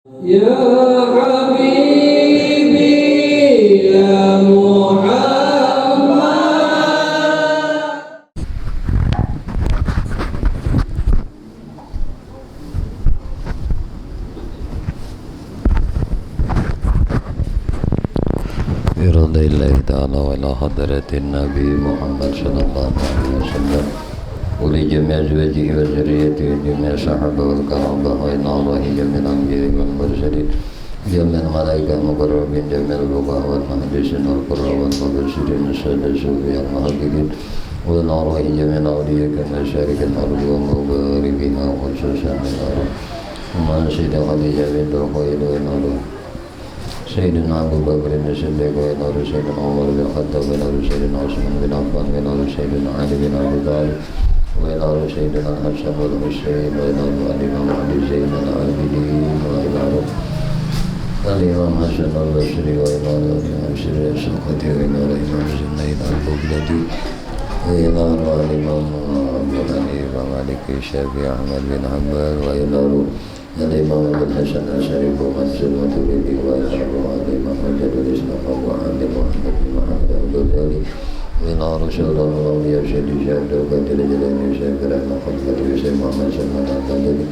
Ya Habibi ya Muhammad. برضا الله تعالى وإلى حضرة النبي محمد صلى الله عليه وسلم ولجميع أزواجه وذريته وجميع الصحابة والكرامة وإلى الله جميع الأنبياء والمرسلين جميع الملائكة المقربين جميع الفقهاء والمحدثين والقراء والمبشرين السادة الصوفياء المحققين وإلى الله جميع الأولياء كمشارق الأرض ومغاربها خصوصا من الأرض ومن سيد خديجة بنت خويلد وإلى سيدنا أبو بكر الصديق وإلى سيدنا عمر بن الخطاب وإلى سيدنا عثمان بن عفان وإلى سيدنا علي بن أبي طالب وإلى سيدنا الحسن والحسين وإلى الإمام علي زين العابدين وإلى الإمام حسن البصري وإلى الإمام سري السقطي وإلى الإمام زنيد البغدادي وإلى الإمام أبو حنيفة مالك الشافعي أحمد بن حنبل وإلى الإمام أبو الحسن الشريف ومنصور الماتريدي وإلى الإمام مجد الإسلام أبو حامد محمد بن محمد الغزالي وإلى رسول الله الأولياء سيدي شهد وبدر جلالي شيخ رحمة خلفة وسيد محمد سلمان البدري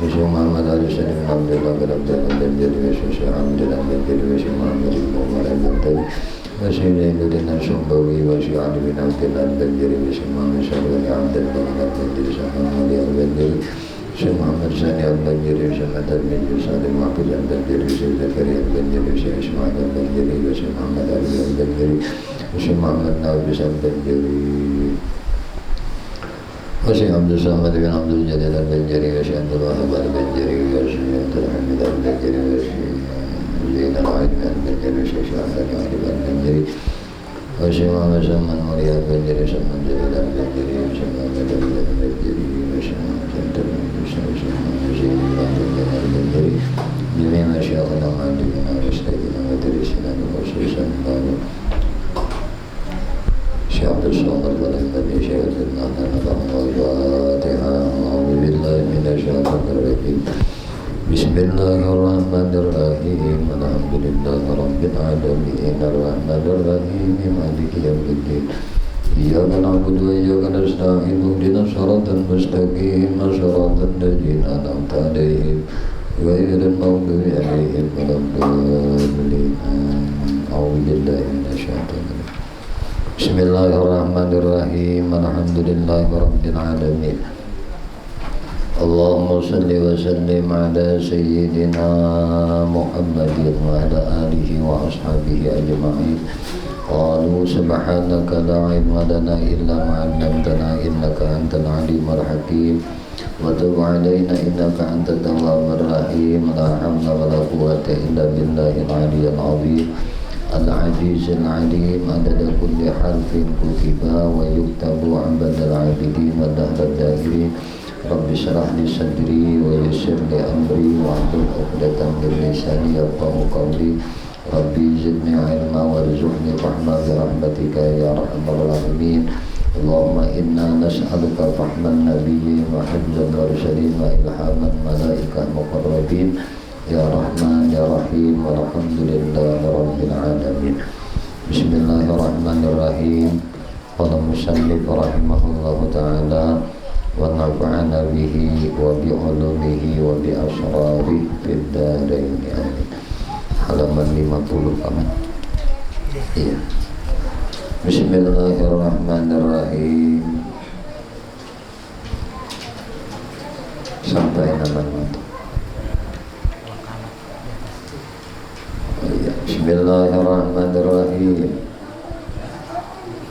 وسيد محمد علي سليم بن عبد الله بن عبد الله البدري وسيد عبد الله البدري وسيد محمد بن عمر البدري وسيد عبد الله الشنبوي وسيد علي بن عبد الله البدري وسيد محمد سلمان عبد الله بن البدري وسيد محمد البدري Syekh Muhammad Sani Al-Banjiri, Syekh Madad bin Salim Mahfuz Al-Banjiri, Syekh Zakaria Al-Banjiri, Syekh Ismail Al-Banjiri, Syekh Muhammad Ali Al-Banjiri, Syekh Muhammad Nawbis Al-Banjiri, Syekh Abdul Samad bin Abdul Jalil Al-Banjiri, Syekh Abdul Wahab Al-Banjiri, Syekh Abdul Hamid Al-Banjiri, Syekh Zain Al-Aid Al-Banjiri, Syekh Syahad Al-Banjiri, Syekh Muhammad Salman Muli Al-Banjiri, Syekh Muhammad Jalil Al-Banjiri, Syekh Muhammad Ali Al-Banjiri, Syekh جميع مشايخنا ومعلمنا وأستاذنا ومدرسنا وخصوصا شيخ عبد الصمد والأحمدي شيخ الإمام الفاتحة أعوذ بالله من الشيطان الرجيم بسم الله الرحمن الرحيم الحمد لله رب العالمين الرحمن الرحيم مالك يوم الدين إياك نعبد وإياك نستعين اهدنا الصراط المستقيم صراط الذين أنعمت عليهم غير المغضوب عليهم ولا الضالين أعوذ بالله من الشيطان الرجيم بسم الله الرحمن الرحيم الحمد لله رب العالمين اللهم صل وسلم على سيدنا محمد وعلى آله وأصحابه أجمعين قالوا سبحانك لا علم لنا إلا ما علمتنا إنك أنت العليم الحكيم وتب علينا إنك أنت التواب الرحيم لا حول ولا قوة إلا بالله العلي العظيم العزيز العليم عدد كل حرف كتب ويكتب عبد العابدين والدهر الداهرين رب اشرح لي صدري ويسر لي أمري واحلل عقدة من لساني يفقهوا قولي ربي زدني علما وارزقني رحمة برحمتك يا أرحم الراحمين اللهم إنا نسألك فهم النبيين وحفظ المرسلين وإلهام الملائكة المقربين يا رحمن يا رحيم والحمد لله رب العالمين بسم الله الرحمن الرحيم قال المصنف رحمه الله تعالى ونفعنا به وبعلومه وبأسراره في الدارين آمين halaman 50 paman. Iya. Bismillahirrahmanirrahim. Sampai nama-nama. Oh iya. Bismillahirrahmanirrahim.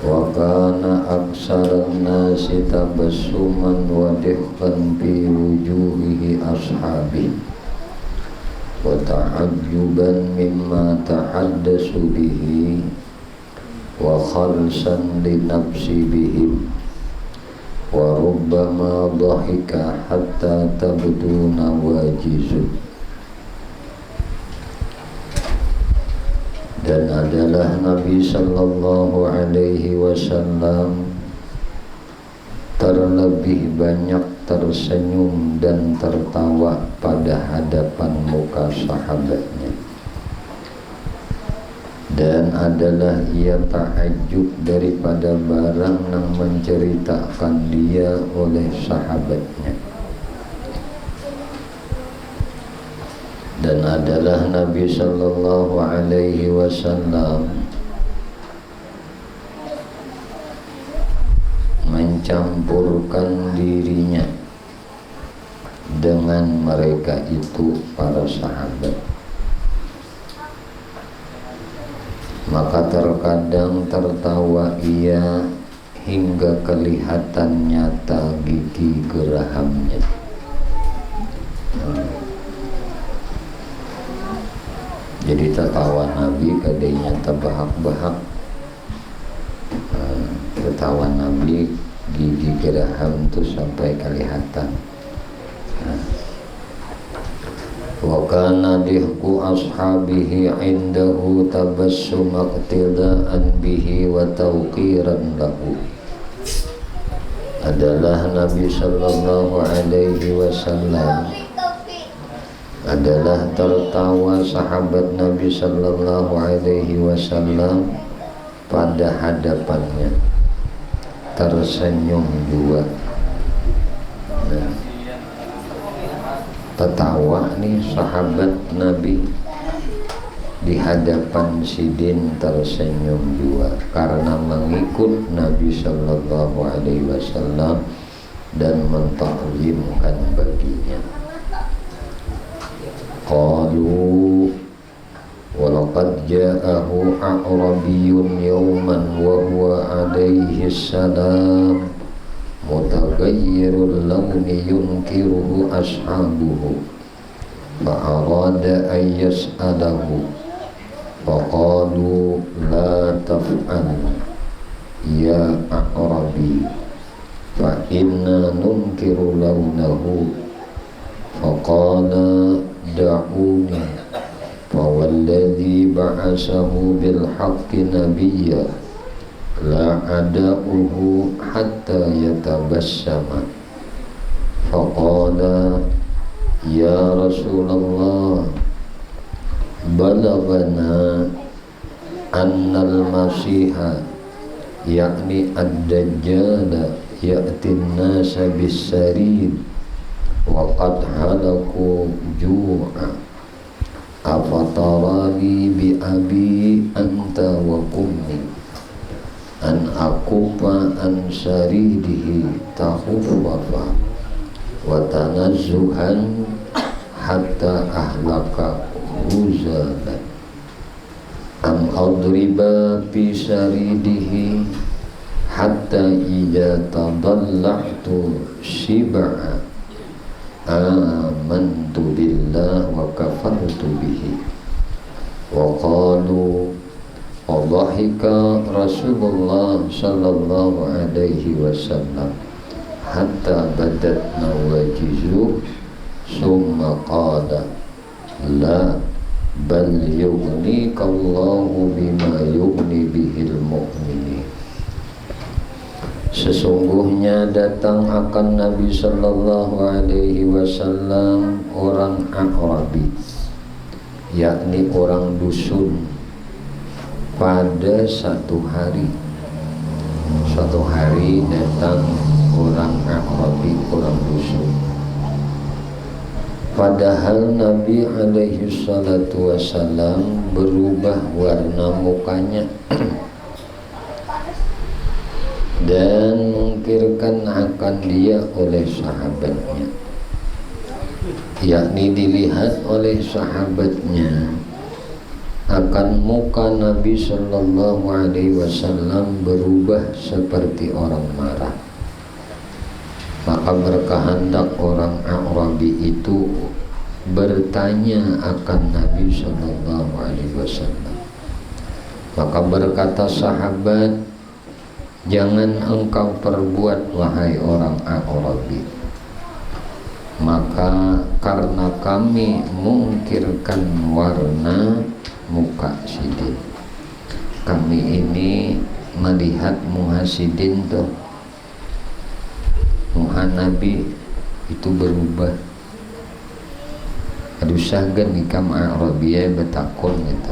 Wa kana aksaran nasi tabassuman wa dihqan fi wujuhihi ashabihi wa ta'ajjuban mimma tahaddasu bihi wa khalsan li nafsi bihim wa rubbama dhahika hatta tabdu nawajizu. Dan adalah Nabi sallallahu alaihi wasallam terlebih banyak tersenyum dan tertawa pada hadapan muka sahabatnya, dan adalah ia takjub daripada barang yang menceritakan dia oleh sahabatnya. Dan adalah Nabi sallallahu alaihi wasallam mencampurkan dirinya dengan mereka itu para sahabat. Maka terkadang tertawa ia hingga kelihatan nyata gigi gerahamnya. Jadi tertawa Nabi kadenya terbahak-bahak. Tertawa Nabi gigi geraham itu sampai kelihatan. Wa kana dihku ashabihi indahu tabassum iqtidaan bihi wa tawqiran lahu. Adalah Nabi sallallahu alaihi wasallam adalah tertawa sahabat Nabi sallallahu alaihi wasallam pada hadapannya, tersenyum juga. Nah, tertawa nih sahabat Nabi di hadapan sidin, tersenyum juga karena mengikut Nabi sallallahu alaihi wasallam dan mentakzimkan baginya. Qalu walaqad ja'ahu a'rabiyyun yawman wa huwa alaihi salam mutaghayyirul lawni yunkiruhu ashabuhu fa'arada an yas'alahu faqalu la taf'al ya a'rabi fa inna nunkiru lawnahu faqala da'uni fawalladhi ba'asahu bilhaqqi nabiyya la ada'uhu hatta yatabassama faqala ya Rasulullah balagana annal masiha yakni ad-dajjala ya'tin nasa bis-sarid wa qad halaku ju'a afatarani bi abi anta wa ummi an akufa an saridihi tahuffafa wa tanazzuhan hatta ahlaka huzalan am adriba fi saridihi hatta idza tadallahtu shib'a amantu billah wa kafartu bihi wa qalu wadhahika Rasulullah sallallahu alaihi wasallam hatta badat nawajizu summa qala la bal yughnikallahu bima yughni bihil mu'minin. Sesungguhnya datang akan Nabi sallallahu alaihi wasallam orang A'rabi, yakni orang dusun, pada satu hari. Suatu hari datang orang A'rabi, orang dusun. Padahal Nabi alaihi salatu wasallam berubah warna mukanya dan mengkirkan akan dia oleh sahabatnya, yakni dilihat oleh sahabatnya akan muka Nabi sallallahu alaihi wasallam berubah seperti orang marah. Maka berkehendak orang A'rabi itu bertanya akan Nabi sallallahu alaihi wasallam. Maka berkata sahabat, jangan engkau perbuat wahai orang A'rabi. Maka karena kami mungkirkan warna muka sidin, kami ini melihat muka sidin tuh, muka Nabi itu berubah. kadusahkeun ikam A'rabi betakun gitu.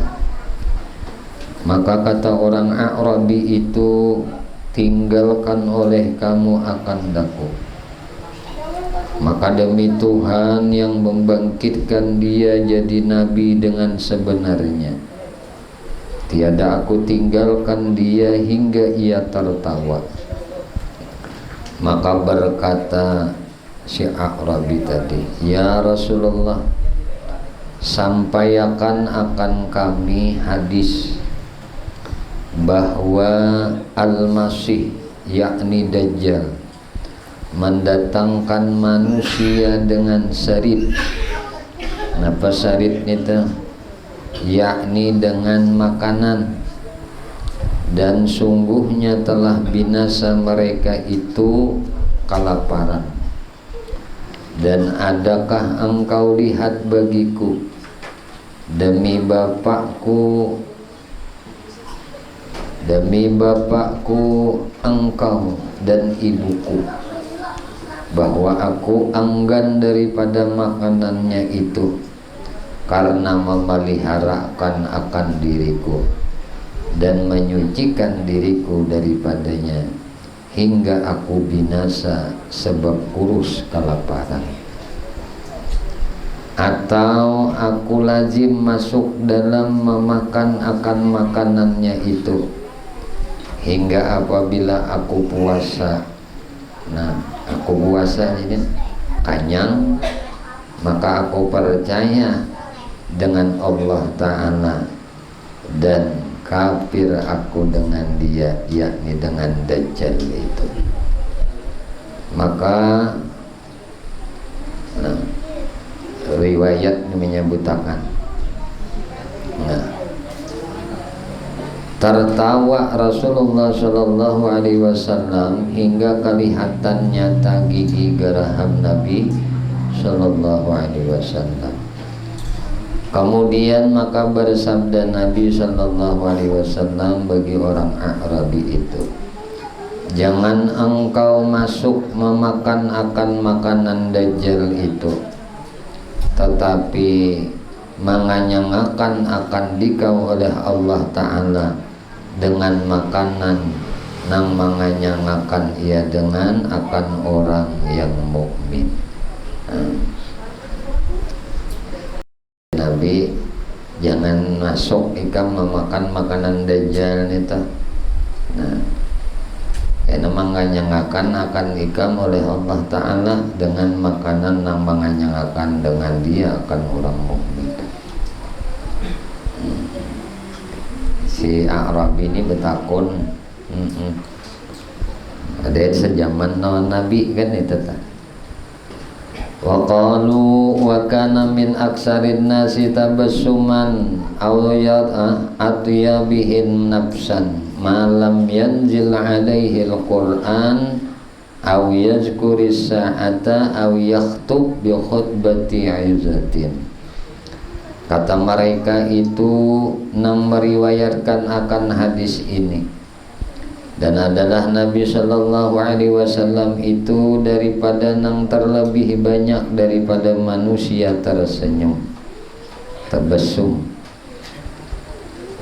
Maka kata orang A'rabi itu, tinggalkan oleh kamu akan daku. Maka demi Tuhan yang membangkitkan dia jadi nabi dengan sebenarnya, tiada aku tinggalkan dia hingga ia tertawa. Maka berkata si A'rabi tadi, ya Rasulullah, sampaikan akan kami hadis bahwa Al-Masih yakni Dajjal mendatangkan manusia dengan sarit. Kenapa sarit itu? Yakni dengan makanan. Dan sungguhnya telah binasa mereka itu kelaparan. Dan adakah engkau lihat bagiku, demi bapakku engkau dan ibuku, bahwa aku enggan daripada makanannya itu karena memeliharakan akan diriku dan menyucikan diriku daripadanya hingga aku binasa sebab kurus kelaparan. Atau aku lazim masuk dalam memakan akan makanannya itu hingga apabila aku puasa, aku puasa ini kanyang, maka aku percaya dengan Allah Ta'ala dan kafir aku dengan dia, yakni dengan Dajjal itu. Maka riwayat menyebutkan, tertawa Rasulullah Shallallahu Alaihi Wasallam hingga kelihatan nyata gigi geraham Nabi Shallallahu Alaihi Wasallam. Kemudian maka bersabda Nabi Shallallahu Alaihi Wasallam bagi orang A'rabi itu, jangan engkau masuk memakan akan makanan Dajjal itu, tetapi menganyangakan akan dikau oleh Allah Ta'ala dengan makanan nang menganyangakan ia dengan akan orang yang mukmin. Nabi jangan masuk ikam memakan makanan Dajjal itu. Karena menganyangakan akan ikam oleh Allah Ta'ala dengan makanan nang menganyangakan dengan dia akan orang mukmin. Si A'rabi ini betakun, ada sejaman Nabi kan itu tak. Wa qalu wa kana min aksarin nasi tabassuman aw atyabihin nafsan ma lam yanzil alaihi al-Qur'an aw yazkuris sa'ata aw yakhtub bi khutbati izatin. Kata mereka itu nang meriwayatkan akan hadis ini, dan adalah Nabi Shallallahu Alaihi Wasallam itu daripada nang terlebih banyak daripada manusia tersenyum, tabassum.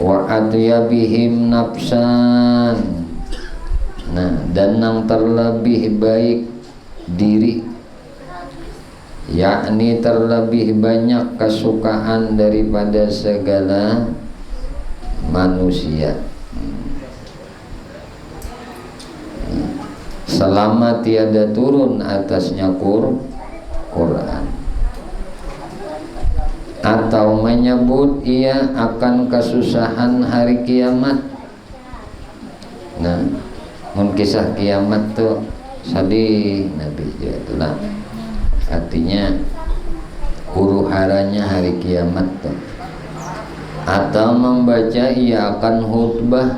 Wa atyabihim nafsan, dan nang terlebih baik diri, yakni terlebih banyak kesukaan daripada segala manusia, selama tiada turun atasnya Quran, atau menyebut ia akan kesusahan hari kiamat. Mun kisah kiamat tuh sadih Nabi itulah. Artinya huru haranya hari kiamat tuh. Atau membaca ia akan khutbah,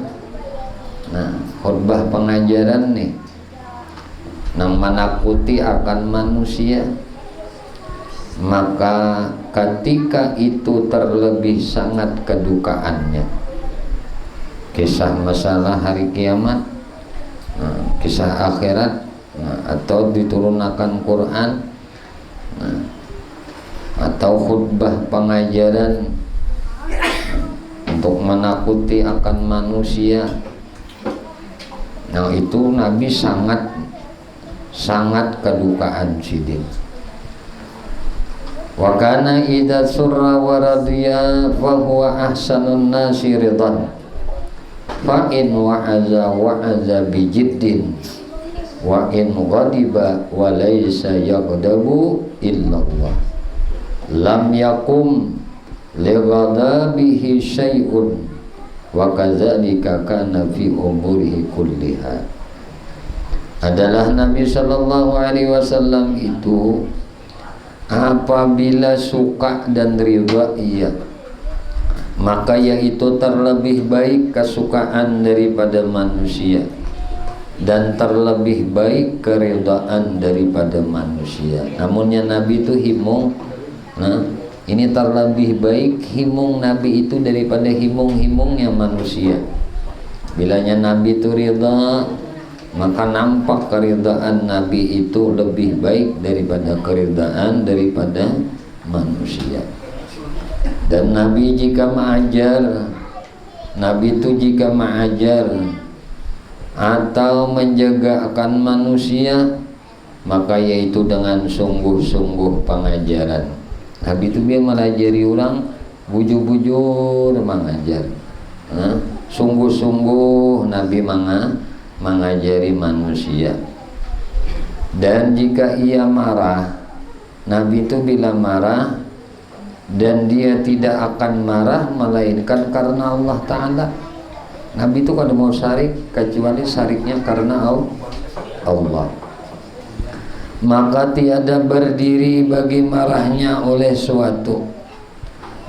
khutbah pengajaran nih, nang menakuti akan manusia. Maka ketika itu terlebih sangat kedukaannya, kisah masalah hari kiamat, kisah akhirat, atau diturunkan Quran. atau khutbah pengajaran untuk menakuti akan manusia. Nah itu Nabi sangat kedukaan sidin. Wa kana idza surra wa radiya fa huwa ahsanun nasi ridan. Fa in wa'aza bi jiddin wa in ghadiba wa laysa yaghdabu illa Allah. Lam yakum li ghadabihi syai'un wa kadzalika kana fi umurihi kulliha. Adalah Nabi sallallahu alaihi wasallam itu apabila suka dan ridha iya, maka yaitu terlebih baik kesukaan daripada manusia dan terlebih baik keridhaan daripada manusia. Namunnya Nabi itu himung, nah ini terlebih baik himung Nabi itu daripada himung-himungnya manusia. Bilanya Nabi itu ridha, maka nampak keridhaan Nabi itu lebih baik daripada keridhaan daripada manusia. Dan Nabi jika mengajar, Nabi itu jika mengajar atau menjaga akan manusia, maka yaitu dengan sungguh-sungguh pengajaran. Nabi itu dia melajari orang bujur-bujur mengajar, sungguh-sungguh Nabi mengajari manusia. Dan jika ia marah, Nabi itu bila marah, dan dia tidak akan marah melainkan karena Allah Ta'ala. Nabi itu kalau mau syarik, kecuali syariknya karena Allah. Maka tiada berdiri bagi marahnya oleh suatu.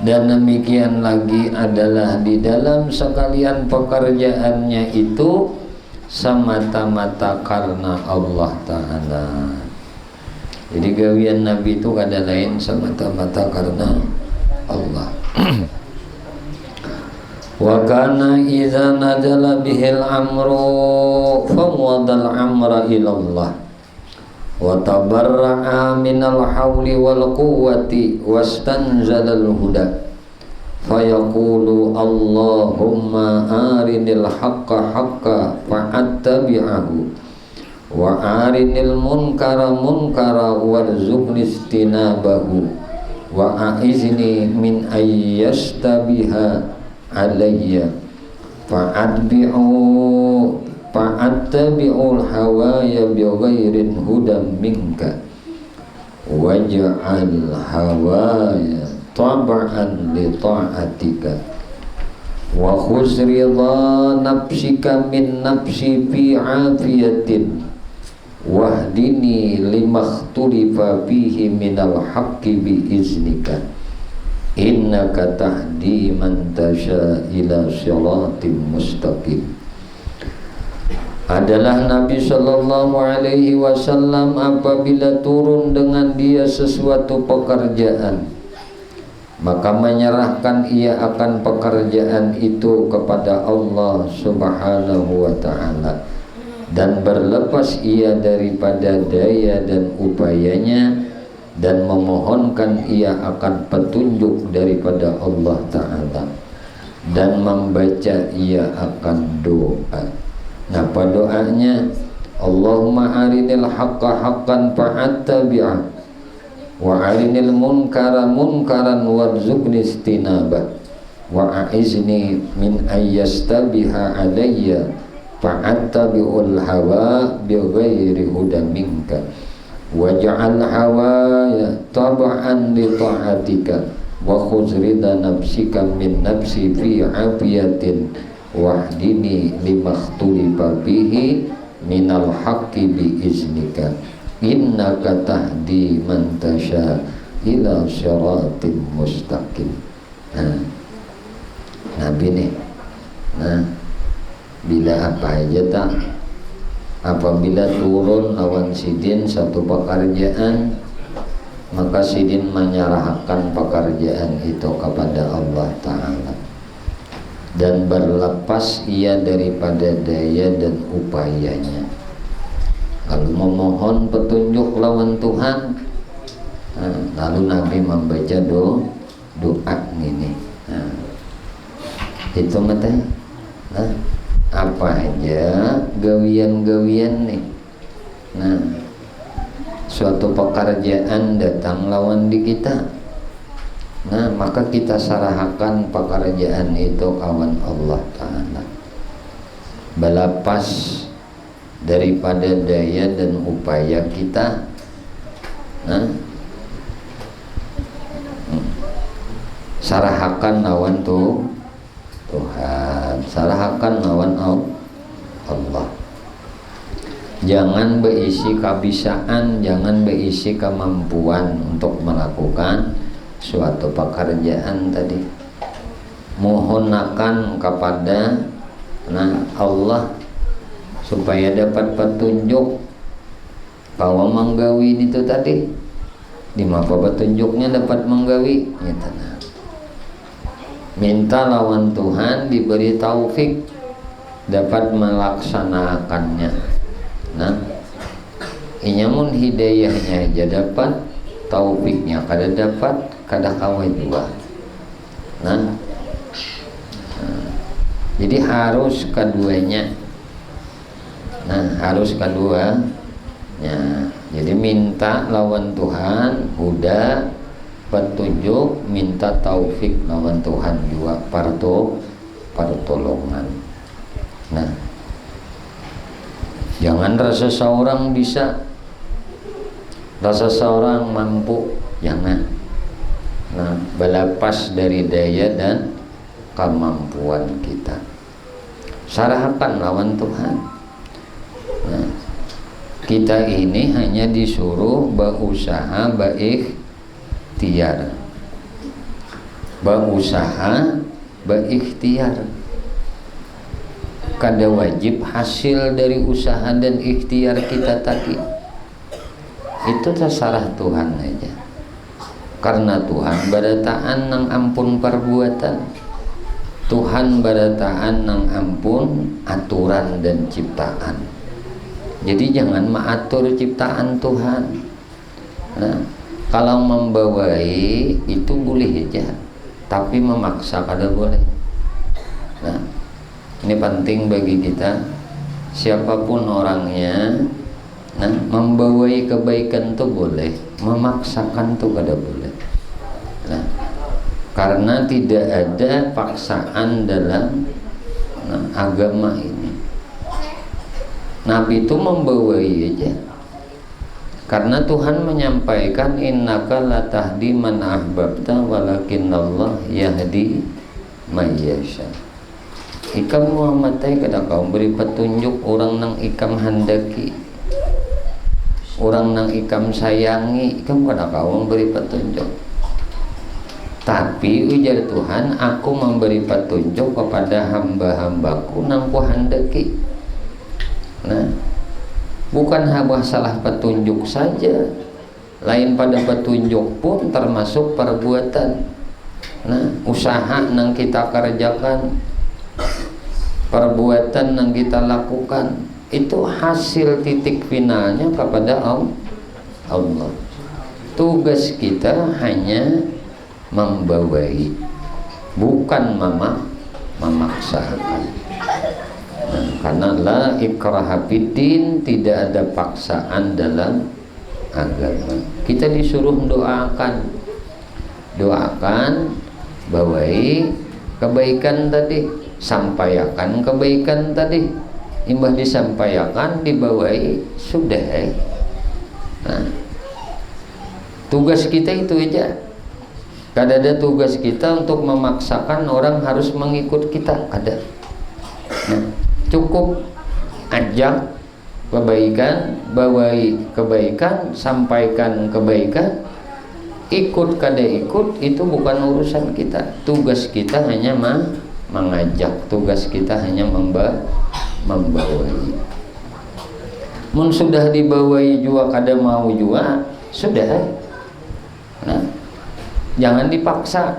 Dan demikian lagi adalah di dalam sekalian pekerjaannya itu semata-mata karena Allah Ta'ala. Jadi gawian Nabi itu kada lain semata-mata karena Allah. Wa kana idza nadala bihil amru fawadal amra ila Allah wa tabarra'a minal hawli wal quwwati wastanzalal huda fayaqulu Allahumma arinil haqqa haqqa fa'attabi'ahu wa arinil munkara munkara warzuqni istinabahu wa a'izni min ayyastabiha alayya fa'attabi'ul hawaya bighairin hudan minka waj'al hawaya tab'an li ta'atika wa khuz ridha nafsika min nafsi fi afiyatin wahdini limakhtulifa fihi minal haqqi biiznika innaka tahdi man tasha ila siratim mustaqim. Adalah Nabi sallallahu alaihi wasallam apabila turun dengan dia sesuatu pekerjaan, maka menyerahkan ia akan pekerjaan itu kepada Allah Subhanahu wa ta'ala, dan berlepas ia daripada daya dan upayanya, dan memohonkan ia akan petunjuk daripada Allah Ta'ala, dan membaca ia akan doa. Apa doanya? Allahumma arinil haqqa haqqan fa'attabi'ah wa arinil munkara munkaran warzuqni istinabah wa a'izni min ayyastabiha alayya fa'attabi'ul hawa bighairi hudan minka waj'al hawaya tab'an li ta'atika wa khudh ridha nafsika min nafsi fi afiyatin wahdini limakhtulifa bihi minal haqqi biiznika innaka tahdi man tasha ila siratim mustaqim. Nabi nih, bila apa aja tak, apabila turun lawan sidin satu pekerjaan, maka sidin menyerahkan pekerjaan itu kepada Allah Ta'ala, dan berlepas ia daripada daya dan upayanya. Kalau memohon petunjuk lawan Tuhan, Lalu Nabi membaca doa ini. Itu teh. Apa aja gawian-gawian nih. Suatu pekerjaan datang lawan di kita. Maka kita sarahakan pekerjaan itu kawan Allah Ta'ala. Balapas daripada daya dan upaya kita. Sarahakan lawan Tuhan, sarahakan lawan Allah. Jangan berisi kebisaan, jangan berisi kemampuan untuk melakukan suatu pekerjaan tadi. Mohonkan kepada Allah supaya dapat petunjuk bahwa menggawi itu tadi. Di mana petunjuknya dapat menggawi? Minta lawan Tuhan diberi taufik dapat melaksanakannya. Inyamun hidayahnya aja dapat, taufiknya kada dapat, kada kawai juga. Jadi harus keduanya. Harus keduanya. Jadi minta lawan Tuhan huda, petunjuk, minta taufik lawan Tuhan juga pertolongan. Jangan rasa seorang bisa, rasa seorang mampu, jangan. Balapas dari daya dan kemampuan kita. Sarahakan lawan Tuhan. Kita ini hanya disuruh berusaha berikhtiar. Berusaha berikhtiar. Kada wajib hasil dari usaha dan ikhtiar kita tadi. Itu terserah Tuhan aja. Karena Tuhan barataan nang ampun perbuatan. Tuhan barataan nang ampun aturan dan ciptaan. Jadi jangan mengatur ciptaan Tuhan. Kalau membawai itu boleh aja, tapi memaksa kada boleh. Ini penting bagi kita, siapapun orangnya, membawai kebaikan itu boleh, memaksakan itu kada boleh. Karena tidak ada paksaan dalam agama ini. Nabi itu membawai aja. Karena Tuhan menyampaikan innaka latahdi man ahbabta walakinallah yahdi may yasha. Ikam Muhammad teh kada kau beri petunjuk orang nang ikam handaki, orang nang ikam sayangi, ikam kada kau beri petunjuk. Tapi ujar Tuhan, aku memberi petunjuk kepada hamba-hambaku nang ku handaki. Bukan hanya salah petunjuk saja, lain pada petunjuk pun termasuk perbuatan. Usaha nang kita kerjakan, perbuatan yang kita lakukan itu hasil titik finalnya kepada Allah. Tugas kita hanya membawai, bukan memaksakan. Karena la ikraha fiddin, tidak ada paksaan dalam agama. Kita disuruh doakan, bawai kebaikan tadi, sampaikan kebaikan tadi, imbah disampaikan dibawai sudah. Tugas kita itu aja. Kada ada tugas kita untuk memaksakan orang harus mengikut kita, ada. Cukup ajak kebaikan, bawai kebaikan, sampaikan kebaikan, ikut kada ikut itu bukan urusan kita. Tugas kita hanya mengajak, tugas kita hanya membawai. Mun sudah dibawai juga kada mau juga, sudah. Jangan dipaksa.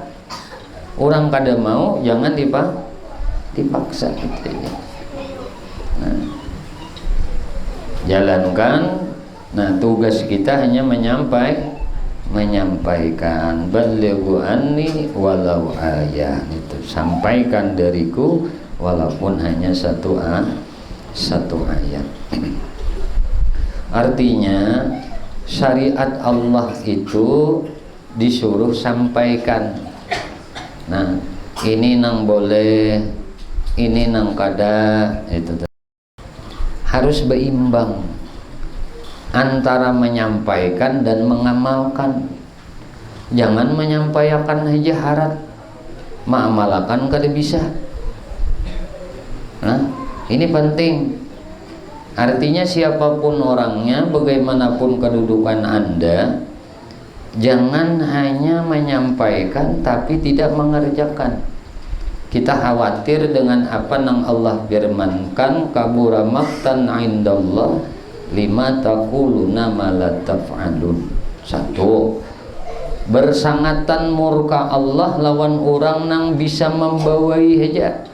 Orang kada mau, jangan dipaksa gitu ya. Jalankan. Tugas kita hanya menyampaikan menyampaikan, balighu anni walau ayah, itu sampaikan dariku walaupun hanya satu ayat. Artinya syariat Allah itu disuruh sampaikan. Nah, ini nang boleh, ini nang kada, itu harus berimbang antara menyampaikan dan mengamalkan. Jangan menyampaikan aja harat, mengamalkan kada bisa. Nah, ini penting. Artinya siapapun orangnya, bagaimanapun kedudukan Anda, jangan hanya menyampaikan tapi tidak mengerjakan. Kita khawatir dengan apa yang Allah firmankan, kabura maqtan indallah lima taquluna ma la taf'alun. Satu, bersangatan murka Allah lawan orang nang bisa membawai haja,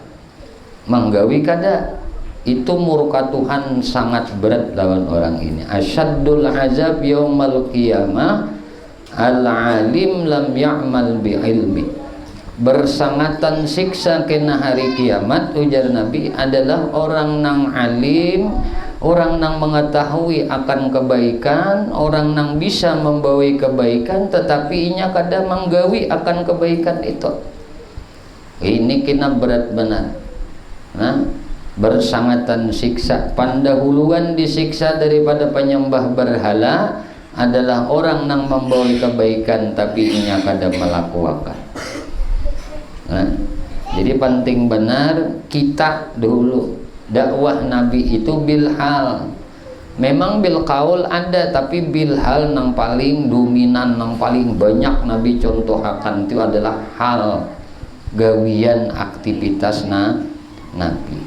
menggawi kada. Itu murka Tuhan sangat berat lawan orang ini. Asyaddul azab yaumal qiyamah al-alim lam ya'mal bi ilmi. Bersangatan siksa kena hari kiamat, ujar Nabi, adalah orang nang alim, orang nang mengetahui akan kebaikan, orang nang bisa membawa kebaikan, tetapi inya kada menggawi akan kebaikan itu. Ini kena berat benar. Nah, bersangatan siksa, pandahuluan disiksa daripada penyembah berhala adalah orang nang membawa kebaikan tapi inya kada melakukan. Nah, jadi penting benar kita dulu dakwah Nabi itu bil hal. Memang bil qaul ada, tapi bil hal nang paling dominan, nang paling banyak Nabi contohakan itu adalah hal gawian aktivitas Nabi.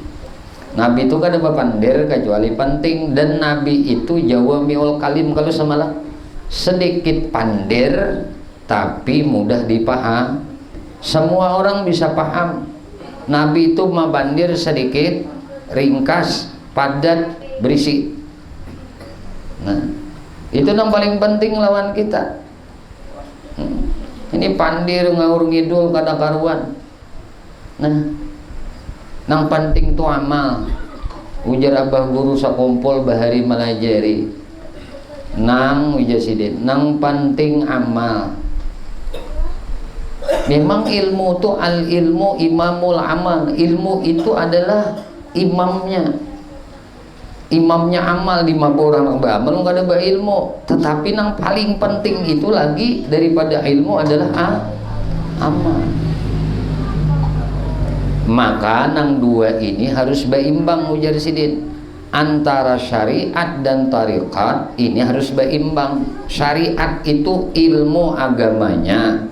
Nabi itu kada bapandir kecuali penting, dan Nabi itu jawamiul kalim, kalau semalam sedikit pandir tapi mudah dipaham. Semua orang bisa paham. Nabi itu mabandir sedikit, ringkas, padat, berisi. Nah, itu yang paling penting lawan kita. Ini pandir ngaur ngidul kada karuan. Nah, nang penting tu amal. Ujar abah guru sakumpul bahari melajari. Nang ujar sidin, nang penting amal. Memang ilmu tu al ilmu imamul amal. Ilmu itu adalah imamnya. Imamnya amal. 50 orang yang beramal enggak ada berilmu. Tetapi nang paling penting itu lagi daripada ilmu adalah amal. Maka nang dua ini harus berimbang, ujar sidin. Antara syariat dan tarikat ini harus berimbang. Syariat itu ilmu agamanya,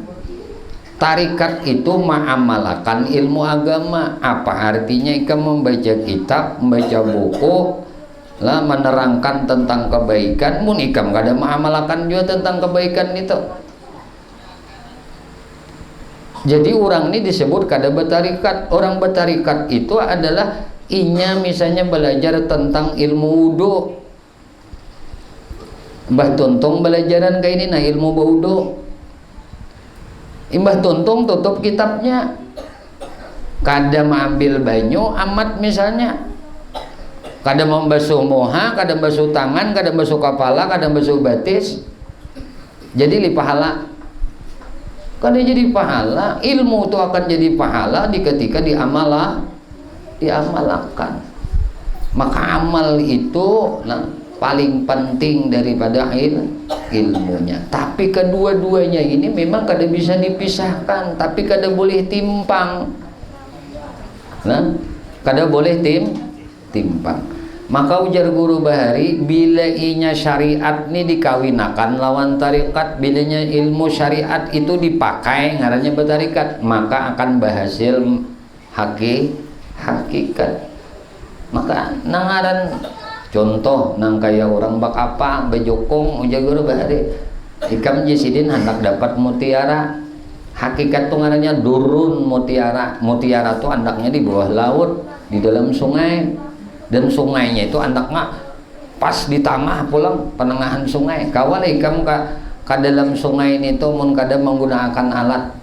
tarikat itu ma'amalakan ilmu agama. Apa artinya ikam membaca kitab, membaca buku lah menerangkan tentang kebaikan, mun ikam kada ma'amalakan juga tentang kebaikan itu. Jadi orang ini disebut kada betarikat. Orang betarikat itu adalah inya misalnya belajar tentang ilmu wudu. Mbah Tuntung belajaran kayak ini, nah ilmu wudu. Mbah Tuntung tutup kitabnya, kada mengambil banyu amat misalnya, kada membasuh moha, kada basuh tangan, kada basuh kepala, kada basuh batis, jadi li pahala. Kada jadi pahala. Ilmu itu akan jadi pahala ketika diamalkan. Maka amal itu paling penting daripada ilmunya. Tapi kedua-duanya ini memang kada bisa dipisahkan, tapi kada boleh timpang. Nah, kada boleh timpang. Maka ujar guru bahari, bila inya syariat ini dikawinakan lawan tarikat, bilanya ilmu syariat itu dipakai ngarannya betarikat, maka akan berhasil hakikat. Maka nangaran contoh nang kaya orang bak apa bejokong, ujar guru bahari, ikam jisidin hendak dapat mutiara. Hakikat tuh ngarannya durun mutiara. Mutiara tuh andaknya di bawah laut, di dalam sungai. Dan sungainya itu andaknya pas di tengah pulang penengahan sungai. Kawal ikam ke dalam sungai ini tuh mun kada menggunakan alat,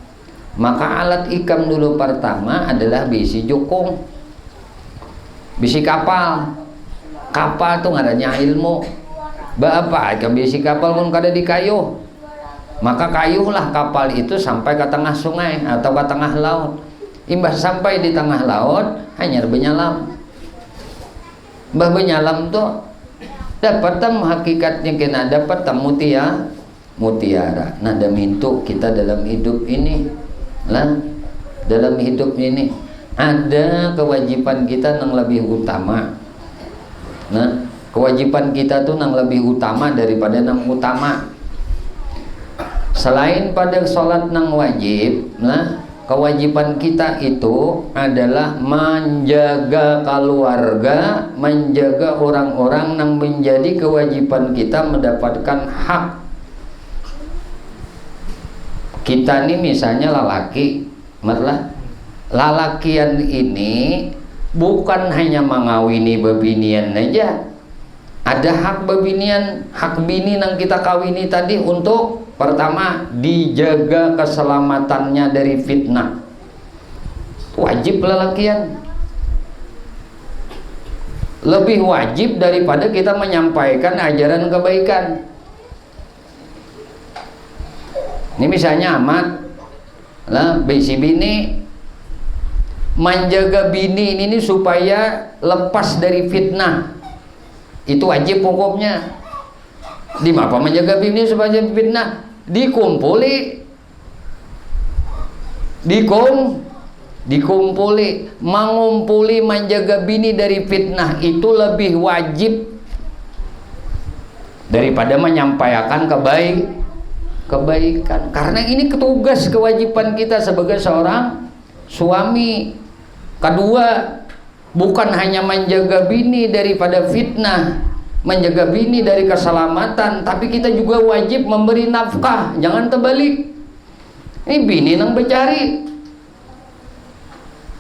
maka alat ikam dulu pertama adalah bisi jukung, bisi kapal. Kapal tuh ngadanya ilmu. Apa ikam bisi kapal mun kada dikayuh, maka kayuhlah kapal itu sampai ke tengah sungai atau ke tengah laut. Imbah sampai di tengah laut hanya benyalam. Mbah benyalam tuh dapat hakikatnya kena dapat mutiara. Nah, damintu kita dalam hidup ini lah, dalam hidup ini ada kewajiban kita yang lebih utama. Nah, kewajiban kita tuh yang lebih utama daripada yang utama. Selain pada sholat yang wajib, nah kewajiban kita itu adalah menjaga keluarga, menjaga orang-orang yang menjadi kewajiban kita mendapatkan hak. Kita ini misalnya lalaki, malah lalakian ini bukan hanya mengawini bebinian aja. Ada hak bebinian, hak bini yang kita kawini tadi untuk pertama dijaga keselamatannya dari fitnah. Wajib lelakian. Lebih wajib daripada kita menyampaikan ajaran kebaikan. Ini misalnya amat lah bisi bini menjaga bini ini supaya lepas dari fitnah. Itu wajib hukumnya. Di apa menjaga bini supaya fitnah? Dikumpuli, mengumpuli menjaga bini dari fitnah itu lebih wajib daripada menyampaikan kebaikan. Karena ini tugas kewajiban kita sebagai seorang suami. Kedua, bukan hanya menjaga bini daripada fitnah, menjaga bini dari keselamatan, tapi kita juga wajib memberi nafkah. Jangan terbalik. Ini bini nang becari.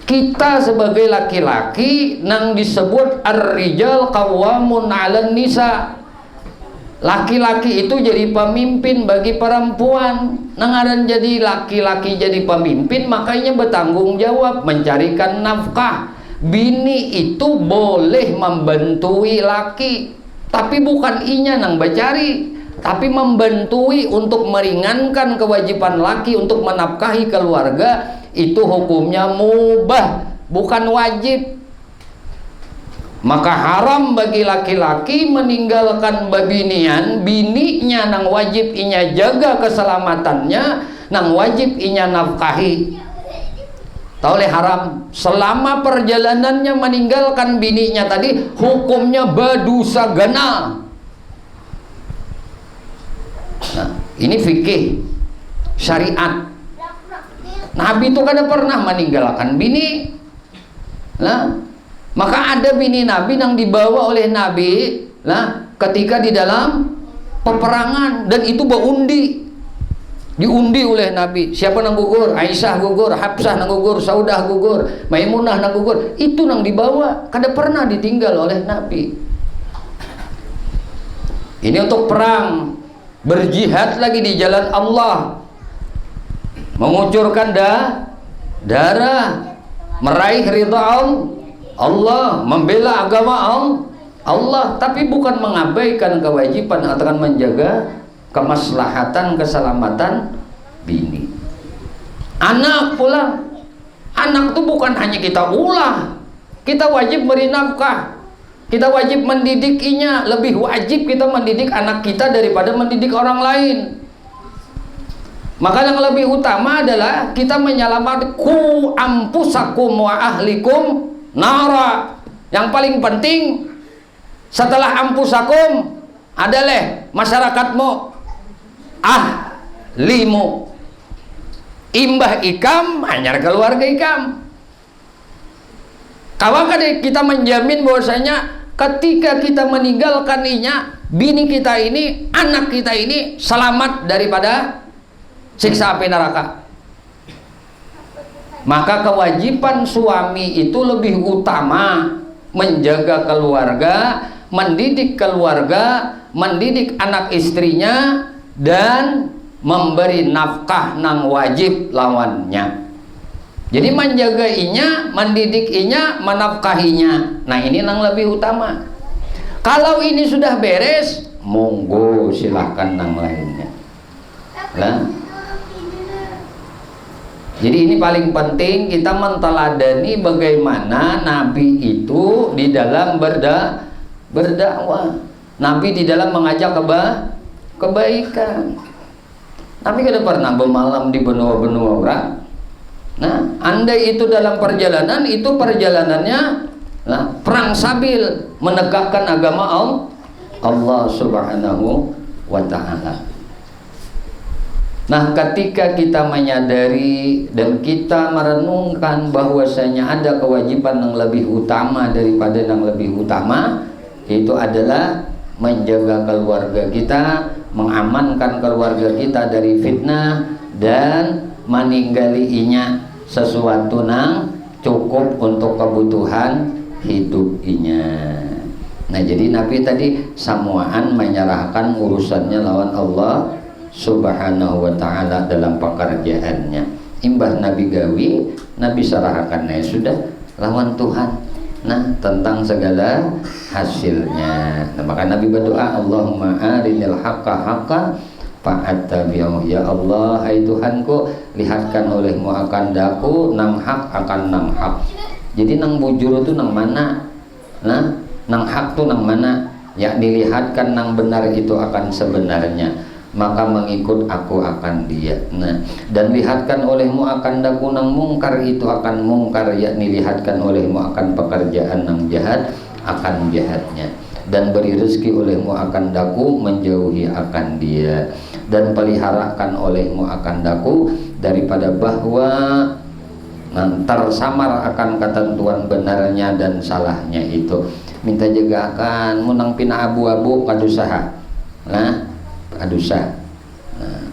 Kita sebagai laki-laki nang disebut ar-rijal qawwamun 'alan nisa. Laki-laki itu jadi pemimpin bagi perempuan. Nang ada jadi laki-laki jadi pemimpin, makanya bertanggung jawab mencarikan nafkah. Bini itu boleh membentui laki, tapi bukan inya nang becari, tapi membentui untuk meringankan kewajiban laki untuk menafkahi keluarga. Itu hukumnya mubah, bukan wajib. Maka haram bagi laki-laki meninggalkan babinian, bininya nang wajib inya jaga keselamatannya, nang wajib inya nafkahi. Tak oleh haram. Selama perjalanannya meninggalkan bininya tadi, hukumnya berdosa gana. Nah, ini fikih syariat. Nabi itu kada pernah meninggalkan bini. Nah, maka ada bini Nabi yang dibawa oleh Nabi lah ketika di dalam peperangan, dan itu diundi oleh Nabi. Siapa nang gugur? Aisyah gugur, Hafsah nang gugur, Saudah gugur, Maimunah nang gugur. Itu nang dibawa, kada pernah ditinggal oleh Nabi. Ini untuk perang, berjihad lagi di jalan Allah, mengucurkan darah, meraih ridha Allah, membela agama Allah, tapi bukan mengabaikan kewajiban atau menjaga kemaslahatan keselamatan bini. Anak pula, anak itu bukan hanya kita ulah, kita wajib beri nafkah, kita wajib mendidikinya. Lebih wajib kita mendidik anak kita daripada mendidik orang lain. Maka yang lebih utama adalah kita menyelamatkan ku ampusakum wa ahlikum nara. Yang paling penting setelah ampusakum adalah masyarakatmu, ahlimu. Imbah ikam hanya keluarga ikam. Kawan kita menjamin bahwasanya ketika kita meninggalkan bini kita ini, anak kita ini selamat daripada siksa api neraka. Maka kewajiban suami itu lebih utama menjaga keluarga, mendidik keluarga, mendidik anak istrinya dan memberi nafkah nang wajib lawannya. Jadi menjaga inya, mendidik inya, menafkahinya. Nah ini nang lebih utama. Kalau ini sudah beres, monggo silahkan nang lainnya. Nah, jadi ini paling penting kita menteladani bagaimana Nabi itu di dalam berdakwah. Nabi di dalam mengajak kebaikan. Nabi kada pernah bermalam di benua-benua orang. Nah, andai itu dalam perjalanan, itu perjalanannya perang sabil menegakkan agama Allah Subhanahu wa ta'ala. Nah, ketika kita menyadari dan kita merenungkan bahwasanya ada kewajiban yang lebih utama daripada yang lebih utama, itu adalah menjaga keluarga kita, mengamankan keluarga kita dari fitnah, dan meninggali sesuatu nang cukup untuk kebutuhan hidup inya. Nah, jadi Nabi tadi samuaan menyerahkan urusannya lawan Allah Subhanahu wa ta'ala dalam pekerjaannya. Imbah Nabi gawi, Nabi serahkan sudah lawan Tuhan. Nah, tentang segala hasilnya. Nah, maka Nabi berdoa, Allahumma arinil haqqa haqqa fa'attabi'u. Ya Allah, hai Tuhanku, lihatkan olehmu akan daku nang hak akan nang hak. Jadi nang bujur itu nang mana? Nah, nang hak itu nang mana? Ya, dilihatkan nang benar itu akan sebenarnya, maka mengikut aku akan dia. Nah, dan lihatkan olehmu akan daku nang mungkar itu akan mungkar, yakni lihatkan olehmu akan pekerjaan nang jahat akan jahatnya, dan beri rezeki olehmu akan daku menjauhi akan dia, dan peliharakan olehmu akan daku daripada bahwa tersamar akan ketentuan benarnya dan salahnya itu. Minta jaga akan munang pina abu-abu kadusaha. Nah, adusa. Nah,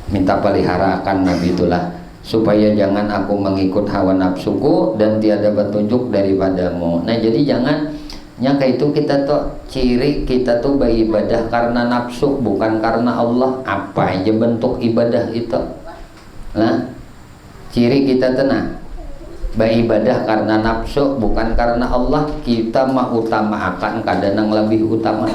minta pelihara akan Nabi itulah, supaya jangan aku mengikut hawa nafsuku dan tiada petunjuk daripadamu. Nah, jadi jangan nyangka itu kita tuh ciri kita tuh beribadah karena nafsu bukan karena Allah. Apa aja bentuk ibadah itu? Nah, ciri kita tenang beribadah karena nafsu bukan karena Allah. Kita mah utama akan kadang lebih utama.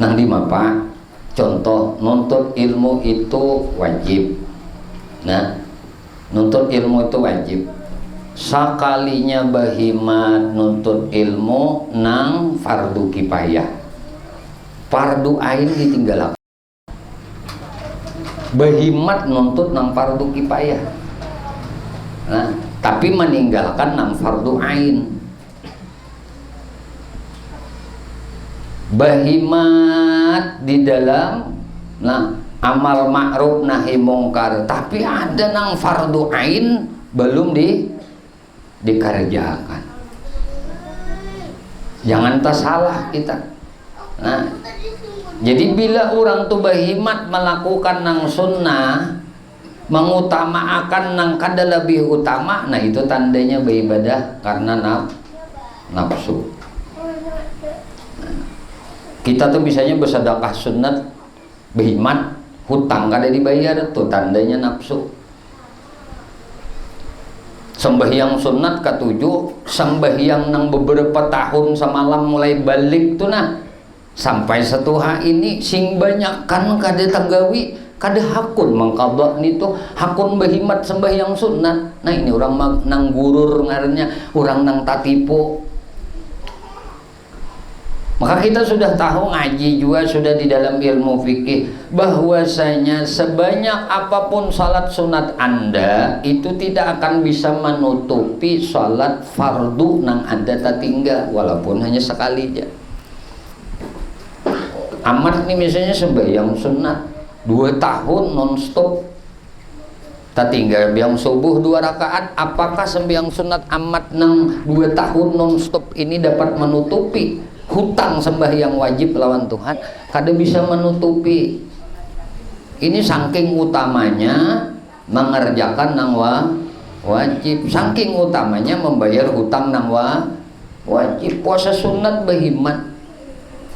Nah, di mapa contoh nuntut ilmu itu wajib. Nah, nuntut ilmu itu wajib. Sakalinya bahimat nuntut ilmu nang fardu kifayah, fardu ain ditinggalkan. Bahimat nuntut nang fardu kifayah. Nah, tapi meninggalkan nang fardu ain. Bahimat di dalam amal ma'ruf nahi mungkar, tapi ada nang fardu ain belum dikerjakan. Jangan tersalah kita. Nah, jadi bila orang tuh bahimat melakukan nang sunnah, mengutamakan nang kada lebih utama, nah itu tandanya beribadah karena nafsu. Kita tuh misalnya bersedekah sunat behimat, hutang kada dibayar, tuh tandanya nafsu. Sembahyang sunat ketujuh, sembahyang nang beberapa tahun semalam mulai balik tuh nah, sampai setuha ini sing banyak kan kada tanggawi, kada hakun mengkabak nito, hakun behimat sembahyang sunat. Nah, ini orang nang gurur ngarannya, orang nang tatipu. Maka kita sudah tahu, ngaji juga sudah di dalam ilmu fikih, bahwasanya sebanyak apapun salat sunat Anda itu tidak akan bisa menutupi salat fardu nang Anda tertinggal walaupun hanya sekali aja. Amat nih misalnya sembahyang sunat 2 tahun non-stop, tertinggal biang subuh 2 rakaat, apakah sembahyang sunat amat nang 2 tahun non-stop ini dapat menutupi hutang sembahyang wajib lawan Tuhan? Kada bisa menutupi. Ini saking utamanya mengerjakan nang wajib, saking utamanya membayar hutang nang wajib. Puasa sunat behimat,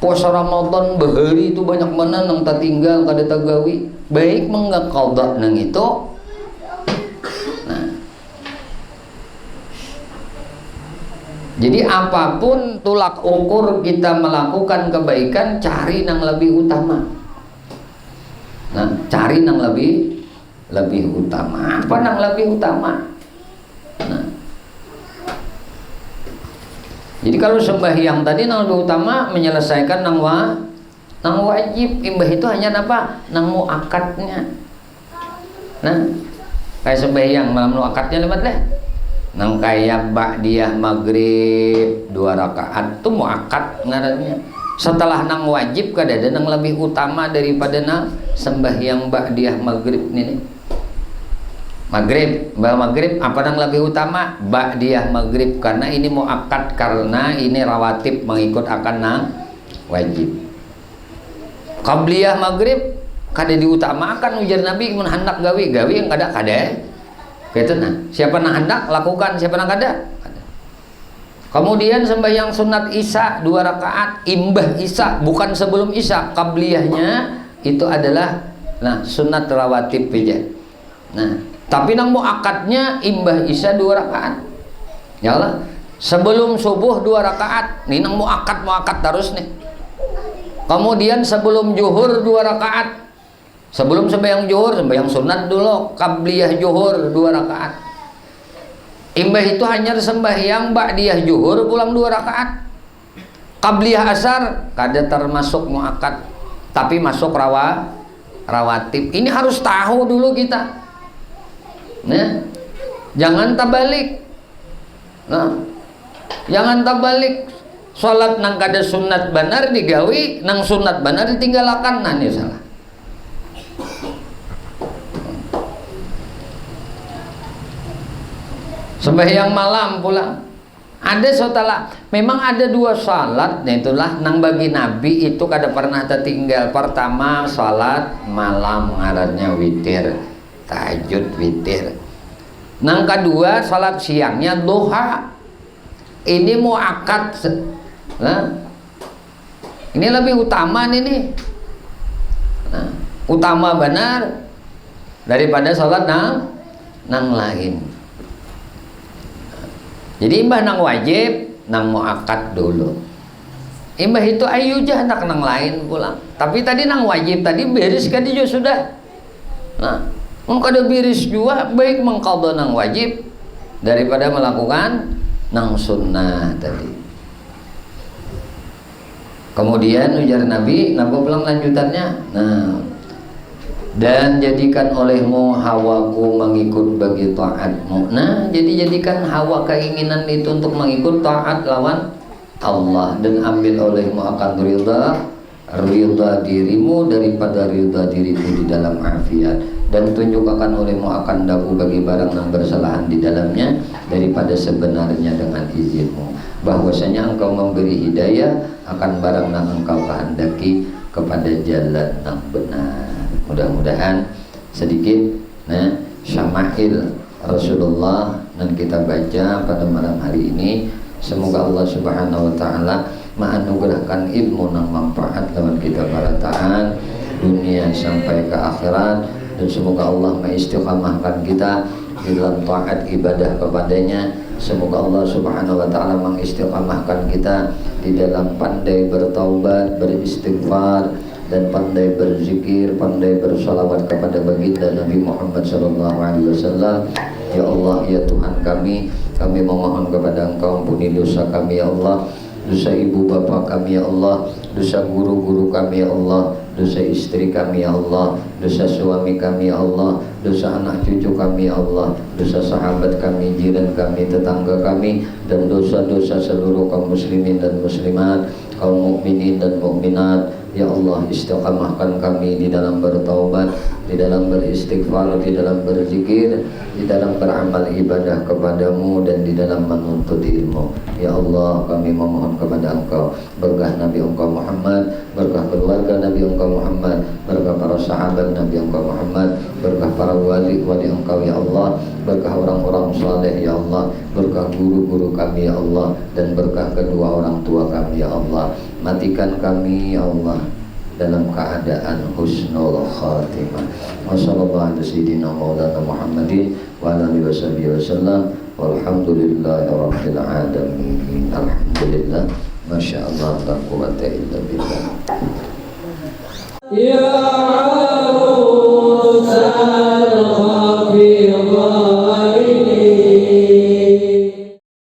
puasa Ramadan bahari itu banyak mana nang tak tinggal kada tagawi baik mengqadha nang itu. Nah, jadi apapun tolak ukur kita melakukan kebaikan, cari nang lebih utama. Nah, cari nang lebih utama. Apa nang lebih utama? Nah, jadi kalau sembahyang tadi nang lebih utama menyelesaikan nang wajib. Imbah itu hanya apa? Nang muakatnya. Nah, kayak sembahyang malam muakatnya lewat deh. Nang kayak ba'diyah maghrib 2 rakaat tuh muakat ngarannya. Setelah nang wajib kadada nang lebih utama daripada nang sembahyang ba'diyah maghrib ini. Maghrib apa nang lebih utama? Ba'diyah maghrib, karena ini muakkad, karena ini rawatib mengikut akan nang wajib. Qabliyah maghrib kada diutamakan ujar Nabi, mun hendak gawe yang kada gitu. Nah, siapa nang hendak lakukan, siapa nang kada. Kemudian sembahyang sunat isya 2 rakaat imbah isya, bukan sebelum isya. Qabliyahnya itu adalah sunat rawatib aja. Nah, tapi nang muakatnya imbah isya 2 rakaat. Ya Allah, sebelum subuh 2 rakaat. Nih nang muakat terus nih. Kemudian sebelum zuhur 2 rakaat. Sebelum sembahyang zuhur, sembahyang sunat dulu, qabliyah zuhur 2 rakaat. Imbah itu hanya sembahyang ba'diyah zuhur pulang 2 rakaat. Qabliyah asar kada termasuk muakat, tapi masuk rawatib. Ini harus tahu dulu kita. Nah, jangan tabalik. Nah, jangan tabalik. Salat nang kada sunat benar digawi, nang sunat benar ditinggalakan, nah ini salah. Sembahyang malam pula ada setelah, memang ada 2 salat, nah itulah nang bagi Nabi itu kada pernah tertinggal. Pertama salat malam ngarannya witir, tahajud witir. Nang kedua salat siangnya duha. Ini muakat. Nah, ini lebih utama nih. Nah, utama benar daripada salat nang lain. Jadi imbah nang wajib, nang muakat dulu. Imbah itu ayu jah hendak nang lain pulang. Tapi tadi nang wajib tadi beres kan juga sudah. Nah, mengkada beres juga baik mengqadha nang wajib daripada melakukan nang sunnah tadi. Kemudian ujar Nabi, napa pulang lanjutannya? Nah, dan jadikan olehmu hawaku mengikut bagi taatmu. Nah, jadi jadikan hawa keinginan itu untuk mengikut taat lawan Allah, dan ambil olehmu akan ridha dirimu daripada ridha diriku di dalam afiat, dan tunjukkan olehmu akan daku bagi barang yang bersalahan di dalamnya daripada sebenarnya dengan izinmu, bahwasanya engkau memberi hidayah akan barang yang engkau kehendaki kepada jalan yang benar. Mudah-mudahan sedikit syama'il Rasulullah dan kita baca pada malam hari ini. Semoga Allah Subhanahu wa taala menganugerahkan ilmu yang manfaat lawan kita para taat dunia sampai ke akhirat, dan semoga Allah mengistiqamahkan kita di dalam taat ibadah kepadanya. Semoga Allah Subhanahu wa taala mengistiqamahkan kita di dalam pandai bertaubat, beristighfar, dan pandai berzikir, pandai bersalawat kepada baginda Nabi Muhammad SAW. Ya Allah, ya Tuhan kami memohon kepada Engkau, ampuni dosa kami ya Allah, dosa ibu bapa kami ya Allah, dosa guru-guru kami ya Allah, dosa istri kami ya Allah, dosa suami kami ya Allah, dosa anak cucu kami ya Allah, dosa sahabat kami, jiran kami, tetangga kami, dan dosa-dosa seluruh kaum muslimin dan muslimat, kaum mukminin dan mukminat. Ya Allah, istiqamahkan kami di dalam bertaubat, di dalam beristighfar, di dalam berzikir, di dalam beramal ibadah kepadamu, dan di dalam menuntut ilmu. Ya Allah, kami memohon kepada Engkau berkah Nabi Engkau Muhammad, berkah keluarga Nabi Engkau Muhammad, berkah para sahabat Nabi Engkau Muhammad, berkah para wali-wali Engkau ya Allah, berkah orang-orang saleh ya Allah, berkah guru-guru kami ya Allah, dan berkah kedua orang tua kami ya Allah. matikan kami ya Allah dalam keadaan husnul khatimah. Wassallallahu ala sayyidina maulana Muhammadin wa ala alihi wasallam. Walhamdulillahi rabbil alamin. Alhamdulillah, masya Allah, la quwwata illa billah. Ya